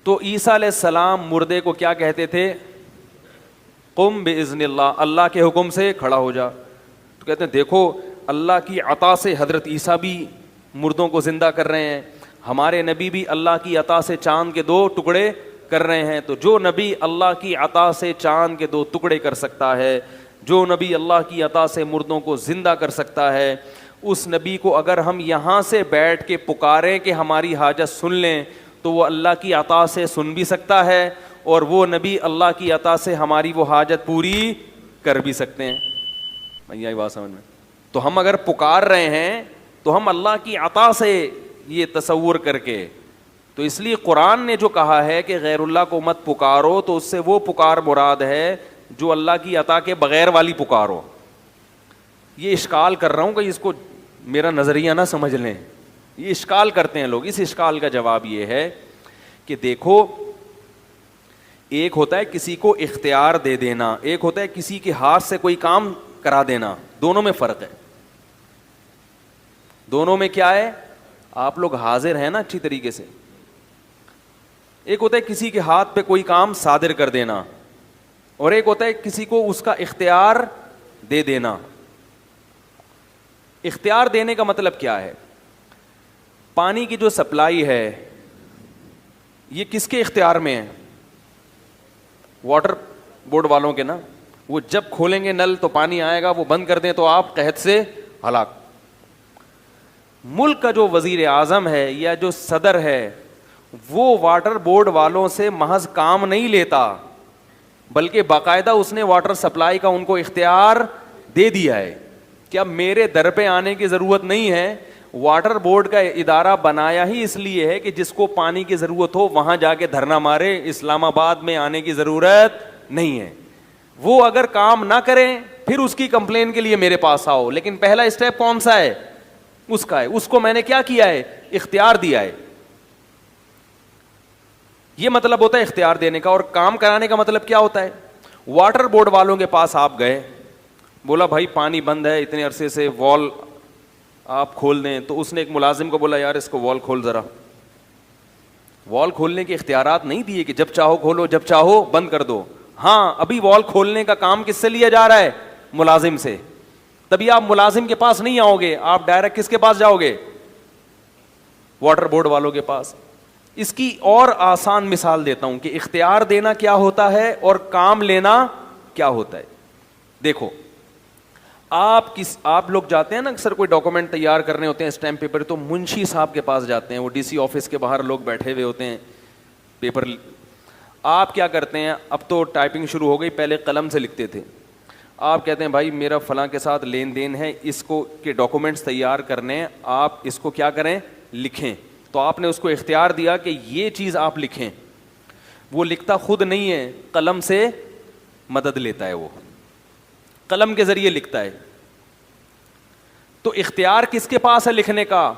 تو عیسیٰ علیہ السلام مردے کو کیا کہتے تھے؟ قم باذن اللہ، اللہ کے حکم سے کھڑا ہو جا. تو کہتے ہیں دیکھو اللہ کی عطا سے حضرت عیسیٰ بھی مردوں کو زندہ کر رہے ہیں، ہمارے نبی بھی اللہ کی عطا سے چاند کے 2 ٹکڑے کر رہے ہیں. تو جو نبی اللہ کی عطا سے چاند کے 2 ٹکڑے کر سکتا ہے، جو نبی اللہ کی عطا سے مردوں کو زندہ کر سکتا ہے، اس نبی کو اگر ہم یہاں سے بیٹھ کے پکاریں کہ ہماری حاجت سن لیں تو وہ اللہ کی عطا سے سن بھی سکتا ہے، اور وہ نبی اللہ کی عطا سے ہماری وہ حاجت پوری کر بھی سکتے ہیں. یہ بات سمجھ میں؟ تو ہم اگر پکار رہے ہیں تو ہم اللہ کی عطا سے یہ تصور کر کے. تو اس لیے قرآن نے جو کہا ہے کہ غیر اللہ کو مت پکارو، تو اس سے وہ پکار مراد ہے جو اللہ کی عطا کے بغیر والی پکارو. یہ اشکال کر رہا ہوں کہ اس کو میرا نظریہ نہ سمجھ لیں، یہ اشکال کرتے ہیں لوگ. اس اشکال کا جواب یہ ہے کہ دیکھو، ایک ہوتا ہے کسی کو اختیار دے دینا، ایک ہوتا ہے کسی کے ہاتھ سے کوئی کام کرا دینا. دونوں میں فرق ہے. دونوں میں کیا ہے؟ آپ لوگ حاضر ہیں نا اچھی طریقے سے. ایک ہوتا ہے کسی کے ہاتھ پہ کوئی کام صادر کر دینا، اور ایک ہوتا ہے کسی کو اس کا اختیار دے دینا. اختیار دینے کا مطلب کیا ہے؟ پانی کی جو سپلائی ہے یہ کس کے اختیار میں ہے؟ واٹر بورڈ والوں کے نا. وہ جب کھولیں گے نل تو پانی آئے گا، وہ بند کر دیں تو آپ قحط سے ہلاک. ملک کا جو وزیر اعظم ہے یا جو صدر ہے وہ واٹر بورڈ والوں سے محض کام نہیں لیتا، بلکہ باقاعدہ اس نے واٹر سپلائی کا ان کو اختیار دے دیا ہے کہ اب میرے در پہ آنے کی ضرورت نہیں ہے. واٹر بورڈ کا ادارہ بنایا ہی اس لیے ہے کہ جس کو پانی کی ضرورت ہو وہاں جا کے دھرنا مارے، اسلام آباد میں آنے کی ضرورت نہیں ہے. وہ اگر کام نہ کریں پھر اس کی کمپلین کے لیے میرے پاس آؤ. لیکن پہلا اسٹیپ کون سا ہے؟ اس کا ہے. اس کو میں نے کیا کیا ہے؟ اختیار دیا ہے. یہ مطلب ہوتا ہے اختیار دینے کا. اور کام کرانے کا مطلب کیا ہوتا ہے؟ واٹر بورڈ والوں کے پاس آپ گئے، بولا بھائی پانی بند ہے اتنے عرصے سے، وال آپ کھول دیں. تو اس نے ایک ملازم کو بولا یار اس کو وال کھول ذرا. وال کھولنے کے اختیارات نہیں دیے کہ جب چاہو کھولو جب چاہو بند کر دو. ہاں ابھی وال کھولنے کا کام کس سے لیا جا رہا ہے؟ ملازم سے. تبھی آپ ملازم کے پاس نہیں آؤ گے، آپ ڈائریکٹ کس کے پاس جاؤ گے؟ واٹر بورڈ والوں کے پاس. اس کی اور آسان مثال دیتا ہوں کہ اختیار دینا کیا ہوتا ہے اور کام لینا کیا ہوتا ہے. دیکھو آپ لوگ جاتے ہیں نا اکثر کوئی ڈاکومنٹ تیار کرنے ہوتے ہیں اسٹیمپ پیپر، تو منشی صاحب کے پاس جاتے ہیں. وہ ڈی سی آفس کے باہر لوگ بیٹھے ہوئے ہوتے ہیں پیپر. آپ کیا کرتے ہیں؟ اب تو ٹائپنگ شروع ہو گئی، پہلے قلم سے لکھتے تھے. آپ کہتے ہیں بھائی میرا فلاں کے ساتھ لین دین ہے، اس کو کے ڈاکومنٹس تیار کرنے، آپ اس کو کیا کریں؟ لکھیں. تو آپ نے اس کو اختیار دیا کہ یہ چیز آپ لکھیں. وہ لکھتا خود نہیں ہے، قلم سے مدد لیتا ہے، وہ قلم کے ذریعے لکھتا ہے. تو اختیار کس کے پاس ہے لکھنے کا؟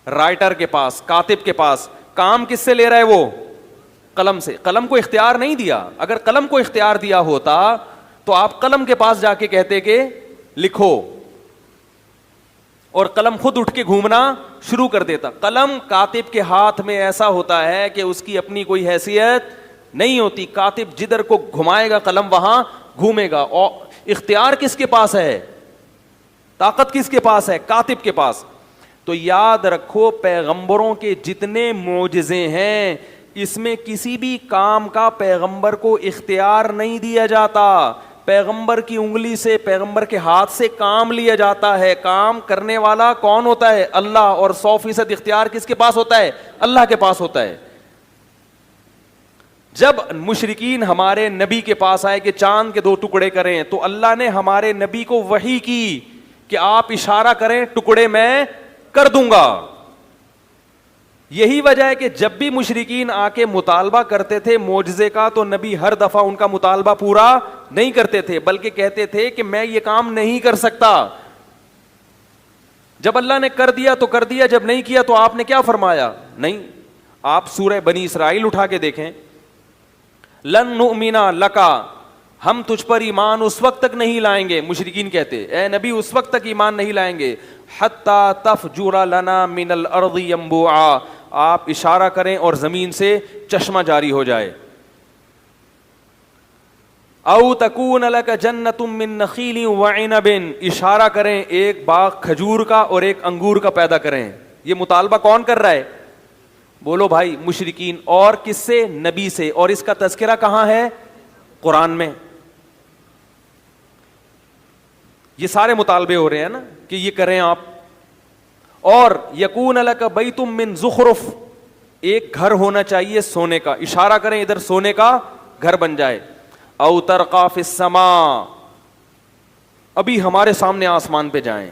رائٹر کے پاس، کاتب کے پاس. کام کس سے لے رہا ہے وہ؟ قلم سے. قلم کو اختیار نہیں دیا. اگر قلم کو اختیار دیا ہوتا تو آپ قلم کے پاس جا کے کہتے کہ لکھو، اور قلم خود اٹھ کے گھومنا شروع کر دیتا. قلم کاتب کے ہاتھ میں ایسا ہوتا ہے کہ اس کی اپنی کوئی حیثیت نہیں ہوتی. کاتب جدھر کو گھمائے گا قلم وہاں گھومے گا. اور اختیار کس کے پاس ہے؟ طاقت کس کے پاس ہے؟ کاتب کے پاس. تو یاد رکھو پیغمبروں کے جتنے معجزے ہیں اس میں کسی بھی کام کا پیغمبر کو اختیار نہیں دیا جاتا. پیغمبر کی انگلی سے، پیغمبر کے ہاتھ سے کام لیا جاتا ہے. کام کرنے والا کون ہوتا ہے؟ اللہ. اور 100% اختیار کس کے پاس ہوتا ہے؟ اللہ کے پاس ہوتا ہے. جب مشرکین ہمارے نبی کے پاس آئے کہ چاند کے 2 ٹکڑے کریں، تو اللہ نے ہمارے نبی کو وحی کی کہ آپ اشارہ کریں ٹکڑے میں کر دوں گا. یہی وجہ ہے کہ جب بھی مشرکین آ کے مطالبہ کرتے تھے معجزے کا تو نبی ہر دفعہ ان کا مطالبہ پورا نہیں کرتے تھے، بلکہ کہتے تھے کہ میں یہ کام نہیں کر سکتا. جب اللہ نے کر دیا تو کر دیا، جب نہیں کیا تو آپ نے کیا فرمایا؟ نہیں. آپ سورہ بنی اسرائیل اٹھا کے دیکھیں. لن نؤمن لکا، ہم تجھ پر ایمان اس وقت تک نہیں لائیں گے. مشرکین کہتے اے نبی اس وقت تک ایمان نہیں لائیں گے حتی تفجر لنا من الارض ينبوعا، آپ اشارہ کریں اور زمین سے چشمہ جاری ہو جائے. او تکون لک جنۃ من نخیل وعنب, اشارہ کریں ایک باغ کھجور کا اور ایک انگور کا پیدا کریں. یہ مطالبہ کون کر رہا ہے؟ بولو بھائی, مشرکین. اور کس سے؟ نبی سے. اور اس کا تذکرہ کہاں ہے؟ قرآن میں. یہ سارے مطالبے ہو رہے ہیں نا کہ یہ کریں آپ. اور یکون لک بیت من زخرف, ایک گھر ہونا چاہیے سونے کا, اشارہ کریں ادھر سونے کا گھر بن جائے. او ترقی فی السماء, ابھی ہمارے سامنے آسمان پہ جائیں.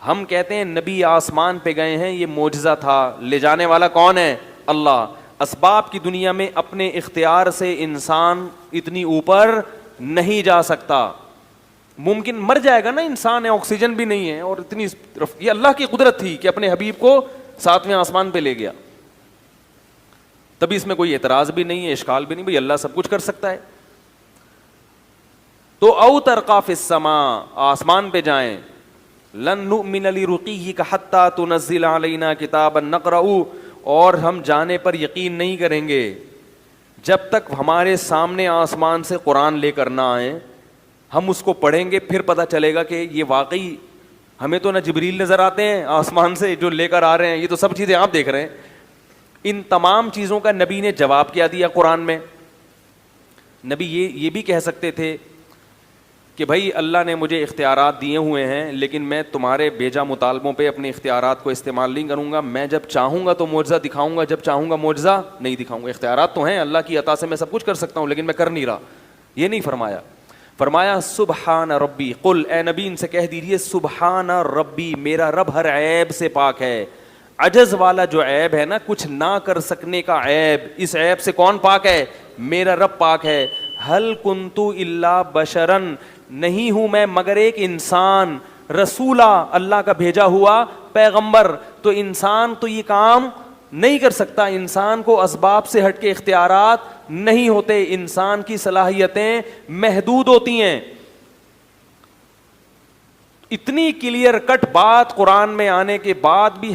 ہم کہتے ہیں نبی آسمان پہ گئے ہیں, یہ معجزہ تھا, لے جانے والا کون ہے؟ اللہ. اسباب کی دنیا میں اپنے اختیار سے انسان اتنی اوپر نہیں جا سکتا. ممکن مر جائے گا نا انسان, ہے آکسیجن بھی نہیں ہے, اور اتنی یہ اللہ کی قدرت تھی کہ اپنے حبیب کو 7ویں آسمان پہ لے گیا. تبھی اس میں کوئی اعتراض بھی نہیں ہے, اشکال بھی نہیں, بھائی اللہ سب کچھ کر سکتا ہے. تو او ترقی فی السماء, آسمان پہ جائیں. لن نؤمن لرقیک حتی تنزل علینا کتابا نقرأ, اور ہم جانے پر یقین نہیں کریں گے جب تک ہمارے سامنے آسمان سے قرآن لے کر نہ آئیں. ہم اس کو پڑھیں گے, پھر پتہ چلے گا کہ یہ واقعی, ہمیں تو نہ جبریل نظر آتے ہیں آسمان سے جو لے کر آ رہے ہیں, یہ تو سب چیزیں آپ دیکھ رہے ہیں. ان تمام چیزوں کا نبی نے جواب کیا دیا قرآن میں. نبی یہ بھی کہہ سکتے تھے کہ بھائی اللہ نے مجھے اختیارات دیے ہوئے ہیں, لیکن میں تمہارے بیجا مطالبوں پہ اپنے اختیارات کو استعمال نہیں کروں گا. میں جب چاہوں گا تو معجزہ دکھاؤں گا, جب چاہوں گا معجزہ نہیں دکھاؤں گا. اختیارات تو ہیں اللہ کی عطا سے, میں سب کچھ کر سکتا ہوں, لیکن میں کر نہیں رہا. یہ نہیں فرمایا. فرمایا سبحان ربی, قل اے نبی ان سے کہہ دیجیے سبحان ربی, میرا رب ہر عیب سے پاک ہے. عجز والا جو عیب ہے نا, کچھ نہ کر سکنے کا عیب, اس عیب سے کون پاک ہے؟ میرا رب پاک ہے. ہل کنت الا بشرن, نہیں ہوں میں مگر ایک انسان, رسولہ, اللہ کا بھیجا ہوا پیغمبر. تو انسان تو یہ کام نہیں کر سکتا, انسان کو اسباب سے ہٹ کے اختیارات نہیں ہوتے, انسان کی صلاحیتیں محدود ہوتی ہیں. اتنی کلیئر کٹ بات قرآن میں آنے کے بعد بھی